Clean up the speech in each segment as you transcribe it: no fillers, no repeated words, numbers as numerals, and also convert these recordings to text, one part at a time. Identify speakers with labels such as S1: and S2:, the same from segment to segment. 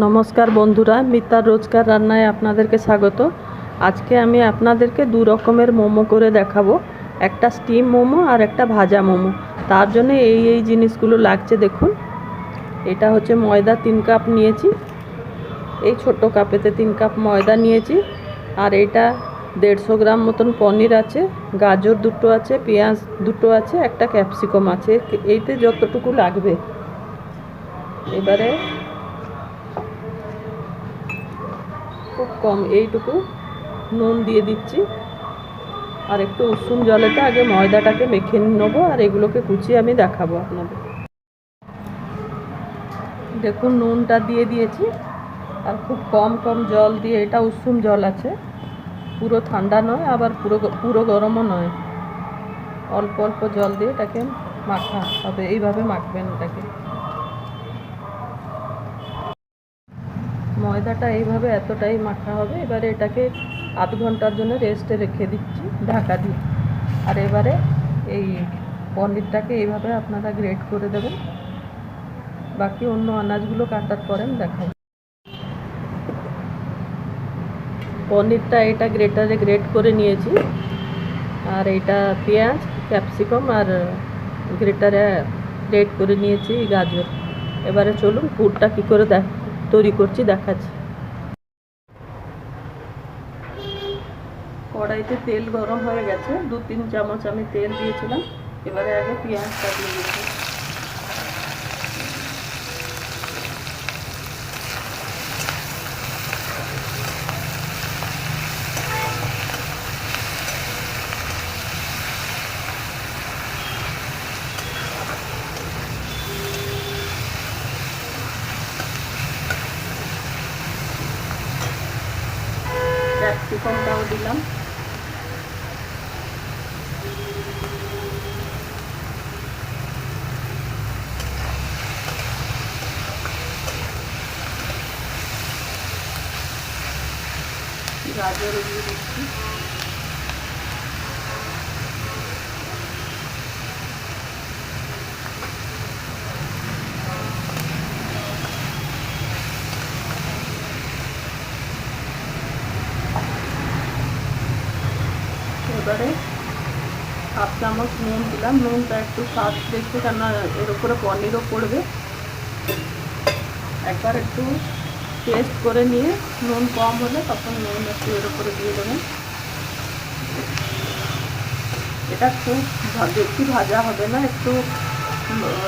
S1: নমস্কার বন্ধুরা, মিতার রোজকার রান্নায় আপনাদেরকে স্বাগত। আজকে আমি আপনাদেরকে দু রকমের মোমো করে দেখাবো, একটা স্টিম মোমো আর একটা ভাজা মোমো। তার জন্য এই জিনিসগুলো লাগছে। দেখুন, এটা হচ্ছে ময়দা 3 কাপ নিয়েছি, এই ছোট কাপেতে 3 কাপ ময়দা নিয়েছি। আর এটা 150 গ্রাম মতন পনির আছে, গাজর দুটো আছে, পেঁয়াজ দুটো আছে, একটা ক্যাপসিকাম আছে। এইতে যতটুকু লাগবে। এবারে খুব কম এইটুকু নুন দিয়ে দিচ্ছি, আর একটু উষুম জলেতে আগে ময়দাটাকে মেখে নেবো, আর এগুলোকে কুচিয়ে আমি দেখাবো আপনাদের। দেখুন, নুনটা দিয়ে দিয়েছি, আর খুব কম কম জল দিয়ে, এটা উষুম জল আছে, পুরো ঠান্ডা নয় আবার পুরো গরমও নয়, অল্প অল্প জল দিয়ে এটাকে মাখা হবে। এইভাবে মাখবেন এটাকে। ময়দাটা এইভাবে এতটাই মাখা হবে। এবারে এটাকে আধ ঘন্টার জন্য রেস্টে রেখে দিচ্ছি ঢাকা দিয়ে। আর এবারে এই পনিরটাকে এইভাবে আপনারা গ্রেট করে দেবেন। বাকি অন্য আনাজগুলো কাটার পরে আমি দেখাবো। পনিরটা এটা গ্রেটারে গ্রেট করে নিয়েছি, আর এটা পেঁয়াজ, ক্যাপসিকাম আর গ্রেটারে গ্রেট করে নিয়েছি গাজর। এবারে চলুন পুরটা কী করে তৈরি করছি দেখাচ্ছি। কড়াইতে তেল গরম হয়ে গেছে, 2-3 চামচ আমি তেল দিয়েছিলাম। এবারে আগে পেঁয়াজটা দিয়ে দিচ্ছি। ক্যাপসিকামটাও দিলাম। গাজর দিয়ে দিচ্ছি। এবারে 1/2 চামচ নুন দিলাম। নুনটা একটু স্বাদ দেখতে, কেন এর উপরে পনিরও পড়বে। একবার একটু টেস্ট করে নিয়ে নুন কম হলে তখন নুন একটু এর উপরে দিয়ে দেবেন। এটা খুব বেশি ভাজা হবে না, একটু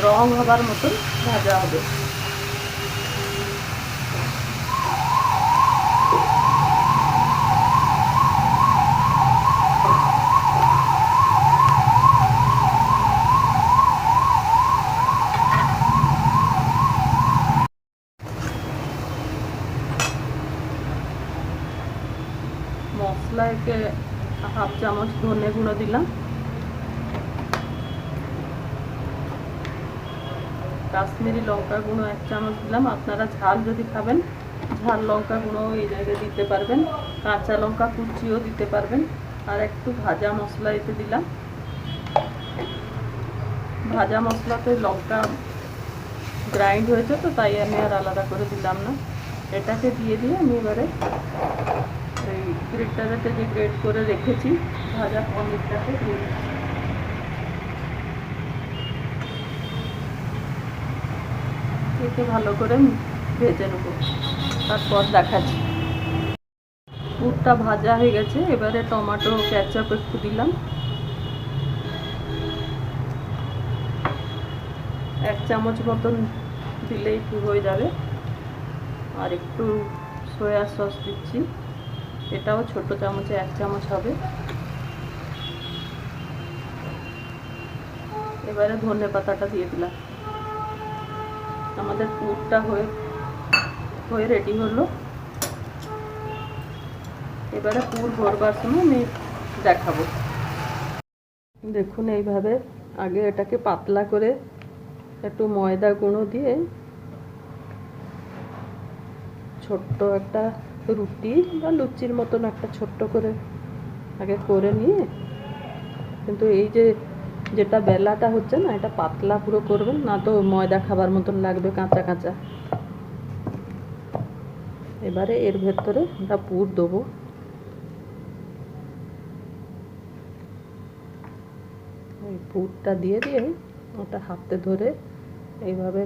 S1: রং হবার মতন ভাজা হবে। মশলাকে 1/2 চামচ ধনে গুঁড়ো দিলাম, কাশ্মীরি লঙ্কা গুঁড়ো 1 চামচ দিলাম। আপনারা ঝাল যদি খাবেন, ঝাল লঙ্কা গুঁড়ো এই জায়গায় দিতে পারবেন, কাঁচা লঙ্কা কুচিও দিতে পারবেন। আর একটু ভাজা মশলা এতে দিলাম। ভাজা মশলাতে লঙ্কা গ্রাইন্ড হয়েছে তো, তাই আমি আর আলাদা করে দিলাম না। এটাকে দিয়ে আমি এবারে এই গ্রেটারেতে যে গ্রেট করে রেখেছি ভাজা পনিরটাকে দিয়ে দিচ্ছি। একে ভালো করে ভেজে নেব, তারপর দেখাচ্ছি। পুরটা ভাজা হয়ে গেছে। এবারে টমেটো কেচাপ একটু দিলাম, 1 চামচ মতন দিলেই হয়ে যাবে। আর একটু সয়া সস দিচ্ছি, এটাও ছোট চামচে 1 চামচ হবে। এবারে ধনে পাতাটা দিয়ে দিলাম। আমাদের পুরটা হয়ে রেডি হলো। এবারে পুর ভরবার সময় আমি দেখাবো। দেখুন, এইভাবে আগে এটাকে পাতলা করে একটু ময়দা গুঁড়ো দিয়ে ছোট্ট একটা রুটি বা লুচির মতন একটা ছোট্ট করে আগে করে নিয়ে, কিন্তু এই যেটা বেলাটা হচ্ছে না, এটা পাতলা পুরো করবেন না, তো ময়দা খাবার মতন লাগবে, কাঁচা কাঁচা। এবারে এর ভেতরে আমরা পুর দেবো। এই পুরটা দিয়ে দিয়ে ওটা হাতে ধরে এইভাবে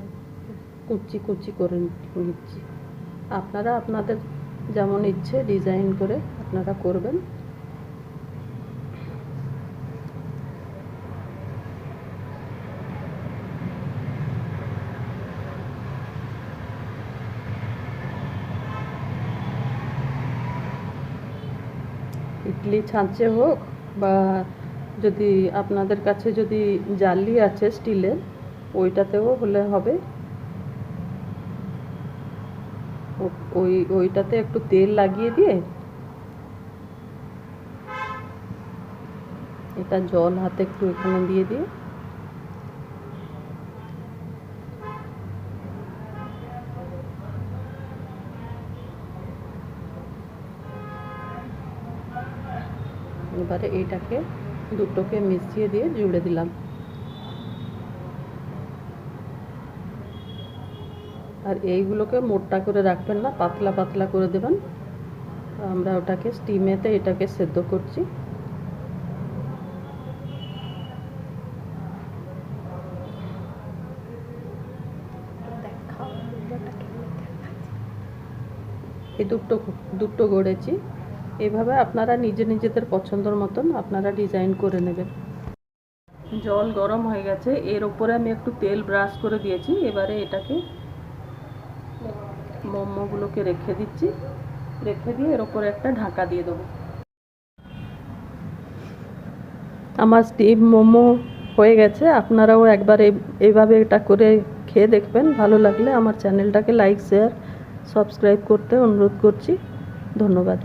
S1: কুচি কুচি করে নিচ্ছি। আপনারা আপনাদের যেমন ইচ্ছে ডিজাইন করে আপনারা করবেন। ইডলি ছাঁচে হোক বা যদি আপনাদের কাছে যদি জালি আছে স্টিলের, ওইটাতেও হলে হবে। ওইটাতে একটু তেল লাগিয়ে দিয়ে এটা জল হাতে একটু এখানে দিয়ে দিয়ে এবারে এইটাকে দুটোকে মিশিয়ে দিয়ে জুড়ে দিলাম। আর এইগুলোকে মোটা করে রাখবেন না, পাতলা পাতলা করে দেবেন। আমরা ওটাকে স্টিমেতে এটাকে সেদ্ধ করছি। এই দুটো গড়েছি। এইভাবে আপনারা নিজেদের পছন্দের মতন আপনারা ডিজাইন করে নেবেন। জল গরম হয়ে গেছে, এর উপরে আমি একটু তেল ব্রাশ করে দিয়েছি। এবারে এটাকে মোমোগুলোকে রেখে দিচ্ছি, রেখে দিয়ে এর উপরে একটা ঢাকা দিয়ে দেবো। আমার স্টিম মোমো হয়ে গেছে। আপনারাও একবার এইভাবে এটা করে খেয়ে দেখবেন। ভালো লাগলে আমার চ্যানেলটাকে লাইক শেয়ার সাবস্ক্রাইব করতে অনুরোধ করছি। ধন্যবাদ।